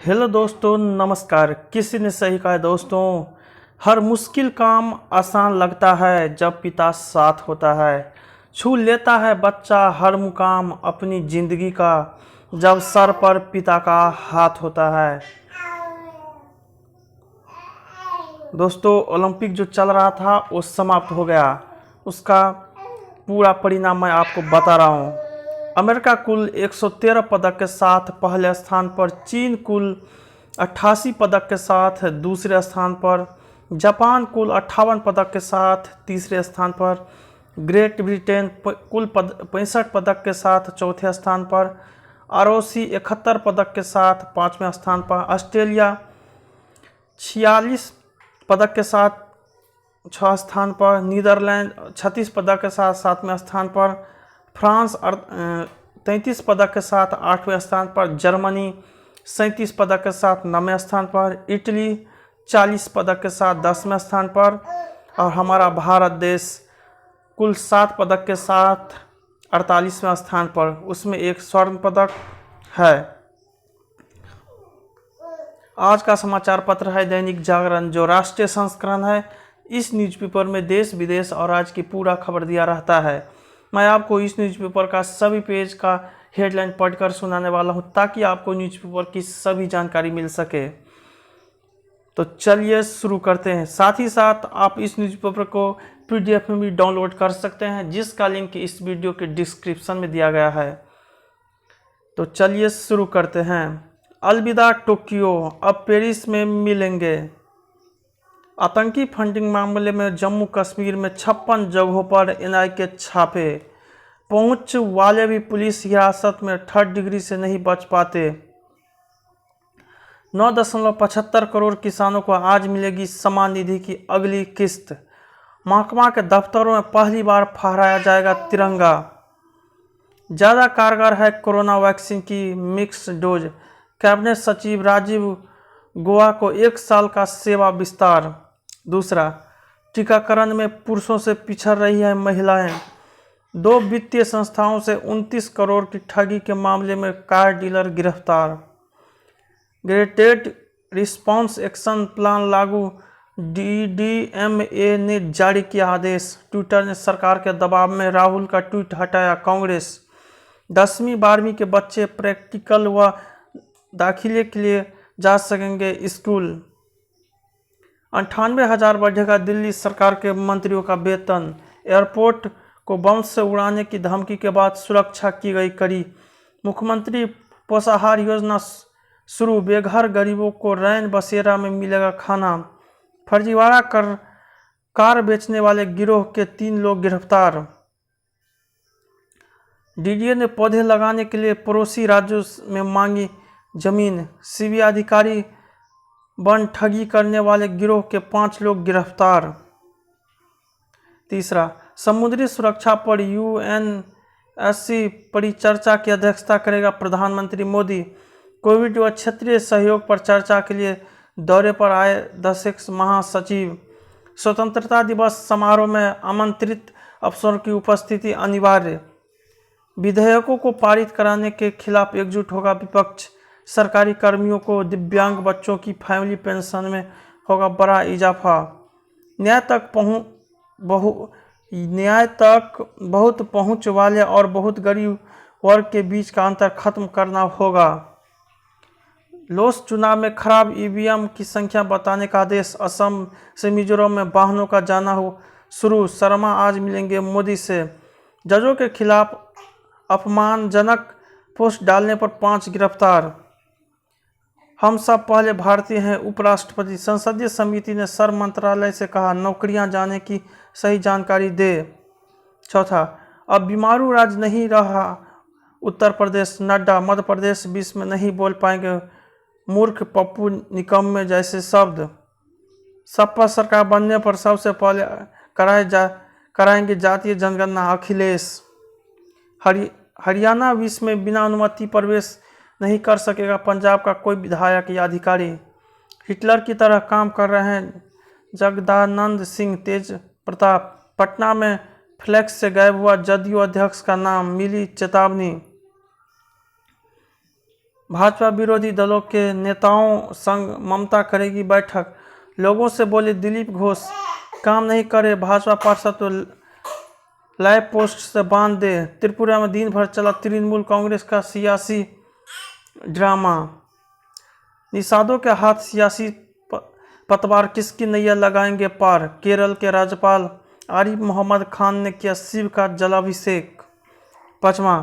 Hello दोस्तों, नमस्कार। किसी ने सही कहा है दोस्तों, हर मुश्किल काम आसान लगता है जब पिता साथ होता है। छू लेता है बच्चा हर मुकाम अपनी ज़िंदगी का, जब सर पर पिता का हाथ होता है। दोस्तों, ओलंपिक जो चल रहा था वो समाप्त हो गया। उसका पूरा परिणाम मैं आपको बता रहा हूँ। अमेरिका कुल 113 पदक के साथ पहले स्थान पर, चीन कुल 88 पदक के साथ दूसरे स्थान पर, जापान कुल 58 पदक के साथ तीसरे स्थान पर, ग्रेट ब्रिटेन कुल 65 पदक के साथ चौथे स्थान पर, आरओसी 71 पदक के साथ पाँचवें स्थान पर, ऑस्ट्रेलिया 46 पदक के साथ छः स्थान पर, नीदरलैंड 36 पदक के साथ सातवें स्थान पर, फ्रांस 33 पदक के साथ आठवें स्थान पर, जर्मनी 37 पदक के साथ नौवें स्थान पर, इटली 40 पदक के साथ 10वें स्थान पर, और हमारा भारत देश कुल 7 पदक के साथ 48वें स्थान पर, उसमें एक स्वर्ण पदक है। आज का समाचार पत्र है दैनिक जागरण, जो राष्ट्रीय संस्करण है। इस न्यूज़पेपर में देश विदेश और आज की पूरा खबर दिया रहता है। मैं आपको इस न्यूज़पेपर का सभी पेज का हेडलाइन पढ़कर सुनाने वाला हूं, ताकि आपको न्यूज़पेपर की सभी जानकारी मिल सके। तो चलिए शुरू करते हैं। साथ ही साथ आप इस न्यूज़पेपर को पीडीएफ में भी डाउनलोड कर सकते हैं, जिसका लिंक इस वीडियो के डिस्क्रिप्शन में दिया गया है। तो चलिए शुरू करते हैं। अलविदा टोक्यो, अब पेरिस में मिलेंगे। आतंकी फंडिंग मामले में जम्मू कश्मीर में 56 जगहों पर एनआईए के छापे। पहुंच वाले भी पुलिस हिरासत में 3rd डिग्री से नहीं बच पाते। 9.75 करोड़ किसानों को आज मिलेगी सम्मान निधि की अगली किस्त। महकमा के दफ्तरों में पहली बार फहराया जाएगा तिरंगा। ज़्यादा कारगर है कोरोना वैक्सीन की मिक्स डोज। कैबिनेट सचिव राजीव गोवा को 1 साल का सेवा विस्तार। दूसरा, टीकाकरण में पुरुषों से पिछड़ रही है महिलाएं। 2 वित्तीय संस्थाओं से 29 करोड़ की ठगी के मामले में कार डीलर गिरफ्तार। ग्रेडेड रिस्पॉन्स एक्शन प्लान लागू, डीडीएमए ने जारी किया आदेश। ट्विटर ने सरकार के दबाव में राहुल का ट्वीट हटाया। कांग्रेस 10वीं 12वीं के बच्चे प्रैक्टिकल व दाखिले के लिए जा सकेंगे स्कूल। 98,000 बढ़ेगा दिल्ली सरकार के मंत्रियों का वेतन। एयरपोर्ट को बम से उड़ाने की धमकी के बाद सुरक्षा की गई कड़ी। मुख्यमंत्री पोषाहार योजना शुरू, बेघर गरीबों को रैन बसेरा में मिलेगा खाना। फर्जीवाड़ा कर कार बेचने वाले गिरोह के 3 लोग गिरफ्तार। डीडीए ने पौधे लगाने के लिए पड़ोसी राज्यों में मांगी जमीन। सीबीआई अधिकारी वन ठगी करने वाले गिरोह के 5 लोग गिरफ्तार। तीसरा, समुद्री सुरक्षा पर यूएनएससी परिचर्चा की अध्यक्षता करेगा प्रधानमंत्री मोदी। कोविड व क्षेत्रीय सहयोग पर चर्चा के लिए दौरे पर आए 10 महासचिव। स्वतंत्रता दिवस समारोह में आमंत्रित अफसरों की उपस्थिति अनिवार्य। विधेयकों को पारित कराने के खिलाफ एकजुट होगा विपक्ष। सरकारी कर्मियों को दिव्यांग बच्चों की फैमिली पेंशन में होगा बड़ा इजाफा। न्याय तक बहुत पहुंच वाले और बहुत गरीब वर्ग के बीच का अंतर खत्म करना होगा। लोस चुनाव में खराब ईवीएम की संख्या बताने का आदेश। असम से मिजोरम में वाहनों का जाना हो शुरू। शर्मा आज मिलेंगे मोदी से। जजों के खिलाफ अपमानजनक पोस्ट डालने पर 5 गिरफ्तार। हम सब पहले भारतीय हैं, उपराष्ट्रपति। संसदीय समिति ने श्रम मंत्रालय से कहा नौकरियां जाने की सही जानकारी दे। चौथा, अब बीमारू राज्य नहीं रहा उत्तर प्रदेश। नड्डा, मध्य प्रदेश बीच में नहीं बोल पाएंगे मूर्ख, पप्पू, निकम्मे जैसे शब्द। सपा सरकार बनने पर सबसे पहले कराएंगे जातीय जनगणना अखिलेश। हरियाणा विश्व में बिना अनुमति प्रवेश नहीं कर सकेगा पंजाब का कोई विधायक या अधिकारी। हिटलर की तरह काम कर रहे हैं जगदानंद सिंह तेज प्रताप। पटना में फ्लैक्स से गायब हुआ जदयू अध्यक्ष का नाम, मिली चेतावनी। भाजपा विरोधी दलों के नेताओं संग ममता करेगी बैठक। लोगों से बोले दिलीप घोष, काम नहीं करे भाजपा पार्षद तो लाइव पोस्ट से बांध दे। त्रिपुरा में दिन भर चला तृणमूल कांग्रेस का सियासी ड्रामा। निषादों के हाथ सियासी पतवार, किसकी नैया लगाएंगे पार। केरल के राज्यपाल आरिफ मोहम्मद खान ने किया शिव का जलाभिषेक। पांचवा,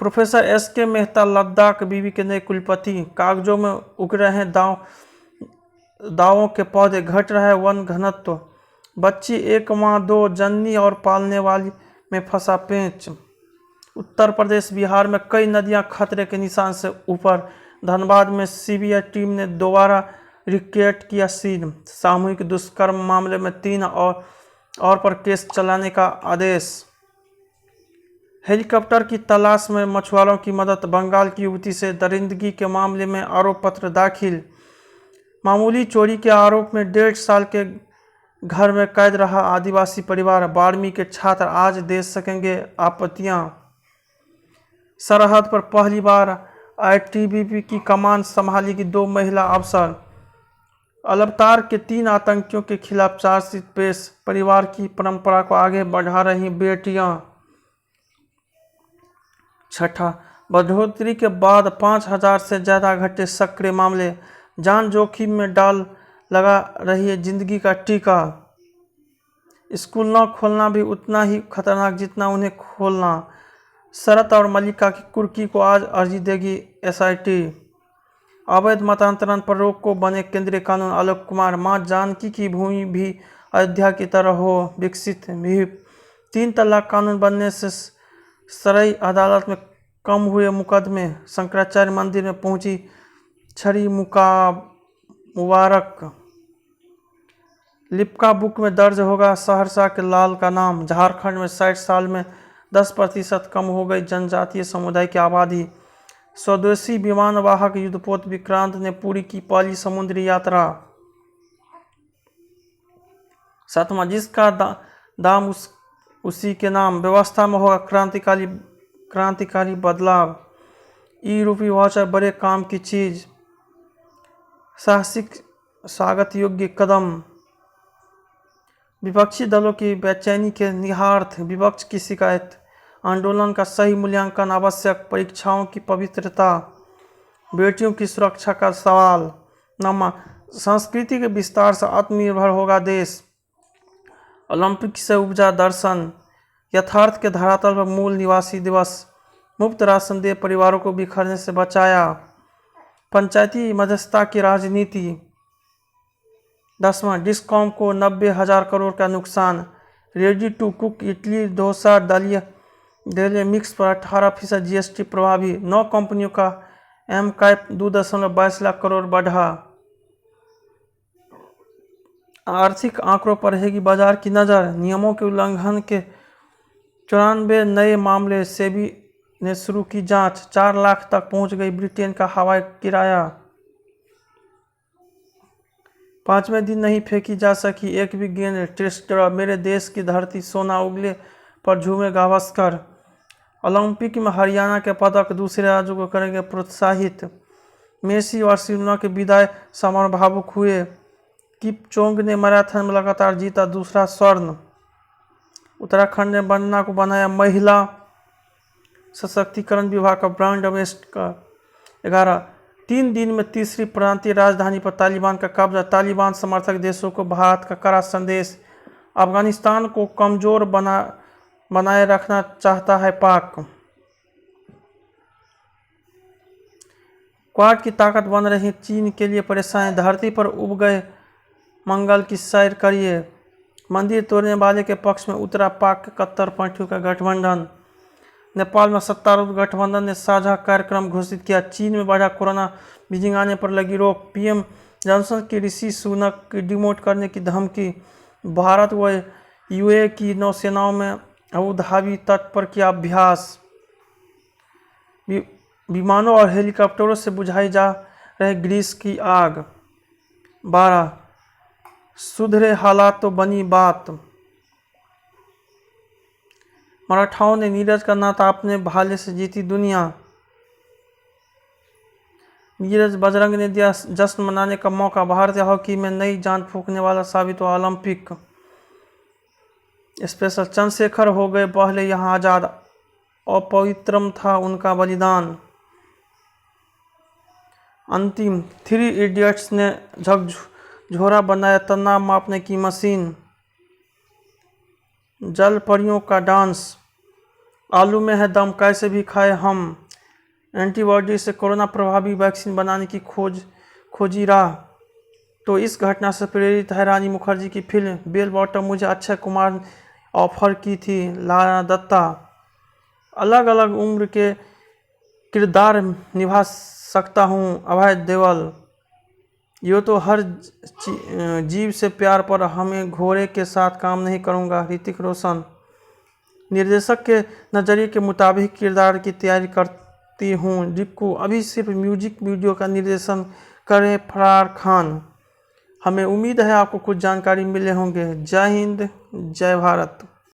प्रोफेसर एस.के. मेहता लद्दाख विवि के नए कुलपति। कागजों में उग रहे हैं दावों के पौधे, घट रहा है वन घनत्व। बच्ची 1 माह 2 जननी और पालने वाली में फंसा पेंच। उत्तर प्रदेश बिहार में कई नदियां खतरे के निशान से ऊपर। धनबाद में सीबीआई टीम ने दोबारा रिकेट किया सील। सामूहिक दुष्कर्म मामले में 3 और पर केस चलाने का आदेश। हेलीकॉप्टर की तलाश में मछुआरों की मदद। बंगाल की युवती से दरिंदगी के मामले में आरोप पत्र दाखिल। मामूली चोरी के आरोप में 1.5 साल के घर में कैद रहा आदिवासी परिवार। 12वीं के छात्र आज दे सकेंगे आपत्तियां। सरहद पर पहली बार आईटीबीपी की कमान संभालेगी 2 महिला अफसर। अल्बर्टा के 3 आतंकियों के खिलाफ चार्जशीट पेश। परिवार की परंपरा को आगे बढ़ा रही बेटियां। छठा, बढ़ोतरी के बाद 5,000 से ज़्यादा घटे सक्रिय मामले। जान जोखिम में डाल लगा रही है जिंदगी का टीका। स्कूल न खोलना भी उतना ही खतरनाक जितना उन्हें खोलना। शरत और मल्लिका की कुर्की को आज अर्जी देगी एसआईटी। अवैध मतांतरण पर रोक को बने केंद्रीय कानून। आलोक कुमार, मां जानकी की भूमि भी अयोध्या की तरह हो विकसित। भी 3 तलाक कानून बनने से सराई अदालत में कम हुए मुकदमे। शंकराचार्य मंदिर में पहुंची छड़ी मुबारक। लिप्का बुक में दर्ज होगा सहरसा के लाल का नाम। झारखंड में 60 साल में 10% कम हो गई जनजातीय समुदाय की आबादी। स्वदेशी विमानवाहक युद्धपोत विक्रांत ने पूरी की पहली समुद्री यात्रा। 7वां, जिसका दाम उसी के नाम। व्यवस्था में होगा क्रांतिकारी बदलाव। ई-रूपी वाउचर बड़े काम की चीज। साहसिक स्वागत योग्य कदम। विपक्षी दलों की बेचैनी के निहितार्थ। विपक्ष की शिकायत। आंदोलन का सही मूल्यांकन आवश्यक। परीक्षाओं की पवित्रता। बेटियों की सुरक्षा का सवाल। नमा, संस्कृति के विस्तार से आत्मनिर्भर होगा देश। ओलंपिक से उपजा दर्शन। यथार्थ के धरातल पर मूल निवासी दिवस। मुफ्त राशन दे परिवारों को बिखरने से बचाया। पंचायती मध्यस्थता की राजनीति। 10वां, डिस्कॉम को 90,000 करोड़ का नुकसान। Ready to cook idli dosa dalia mix पर 18% जीएसटी प्रभावी। 9 कंपनियों का एमकैप 2.22 लाख करोड़ बढ़ा। आर्थिक आंकड़ों पर रहेगी बाजार की नज़र। नियमों के उल्लंघन के 94 नए मामले। सेबी ने शुरू की जांच। 4 लाख तक पहुंच गई ब्रिटेन का हवाई किराया। 5वें दिन नहीं फेंकी जा सकी एक भी गेंद। Test draw. मेरे देश की धरती सोना उगले पर झूमे गावस्कर। ओलंपिक में हरियाणा के पदक दूसरे राज्यों को करेंगे प्रोत्साहित। मेसी और सिमोना के विदाई समारोह भावुक हुए। किपचोंग ने मैराथन में लगातार जीता दूसरा स्वर्ण। उत्तराखंड ने वंदना को बनाया महिला सशक्तिकरण विभाग का ब्रांड एम्बेसडर। 11, 3 दिन में तीसरी प्रांतीय राजधानी पर तालिबान का कब्जा। तालिबान समर्थक देशों को भारत का कड़ा संदेश। अफगानिस्तान को कमजोर बनाए रखना चाहता है पाक। क्वाड की ताकत बन रही चीन के लिए परेशानी। धरती पर उब गए मंगल की सैर करिए। मंदिर तोड़ने वाले के पक्ष में उतरा पाक के कट्टरपंथियों का गठबंधन। नेपाल में सत्तारूढ़ गठबंधन ने साझा कार्यक्रम घोषित किया। चीन में बढ़ा कोरोना, बीजिंग आने पर लगी रोक। पीएम जॉनसन की ऋषि सुनक की डिमोट करने की धमकी। भारत व यूएई की नौसेनाओं में अबू धाबी तट पर किया अभ्यास। विमानों और हेलीकॉप्टरों से बुझाई जा रही ग्रीस की आग। 12, सुधरे हालात तो बनी बात। मराठाओं ने नीरज का नाता अपने भाले से जीती दुनिया। नीरज बजरंग ने दिया जश्न मनाने का मौका। भारतीय हॉकी में नई जान फूंकने वाला साबित हुआ ओलंपिक स्पेशल। चंद्रशेखर हो गए पहले यहाँ आज़ाद, अपवित्रम था उनका बलिदान। अंतिम, 3 इडियट्स ने झकझोरा बनाया तनाव मापने की मशीन। जल परियों का डांस, आलू में है दम कैसे भी खाए हम। एंटीबॉडी से कोरोना प्रभावी वैक्सीन बनाने की खोजी राह। तो इस घटना से प्रेरित है रानी मुखर्जी की फिल्म बेल बॉटम। मुझे अक्षय कुमार ने ऑफर की थी, लारा दत्ता। अलग अलग उम्र के किरदार निभा सकता हूँ, अभय देओल। ये तो हर जीव से प्यार, पर हमें घोड़े के साथ काम नहीं करूँगा, ऋतिक रोशन। निर्देशक के नज़रिए के मुताबिक किरदार की तैयारी करती हूँ रिक्कू। अभी सिर्फ म्यूजिक वीडियो का निर्देशन करें फरार खान। हमें उम्मीद है आपको कुछ जानकारी मिले होंगे। जय हिंद, जय भारत।